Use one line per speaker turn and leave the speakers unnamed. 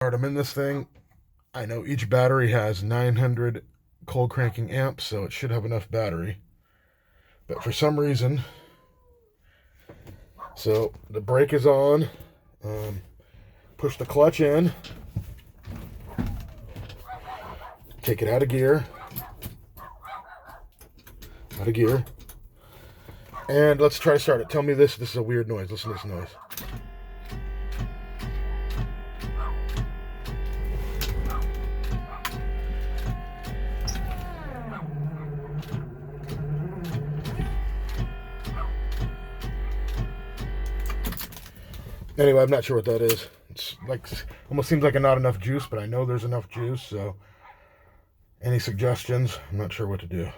Alright, I'm in this thing. I know each battery has 900 cold cranking amps, so it should have enough battery. But for some reason, so the brake is on. Push the clutch in. Take it out of gear. Out of gear. And let's try to start it. Tell me this is a weird noise. Listen to this noise. Anyway, I'm not sure what that is. It's like, almost seems like not enough juice, but I know there's enough juice, so any suggestions? I'm not sure what to do.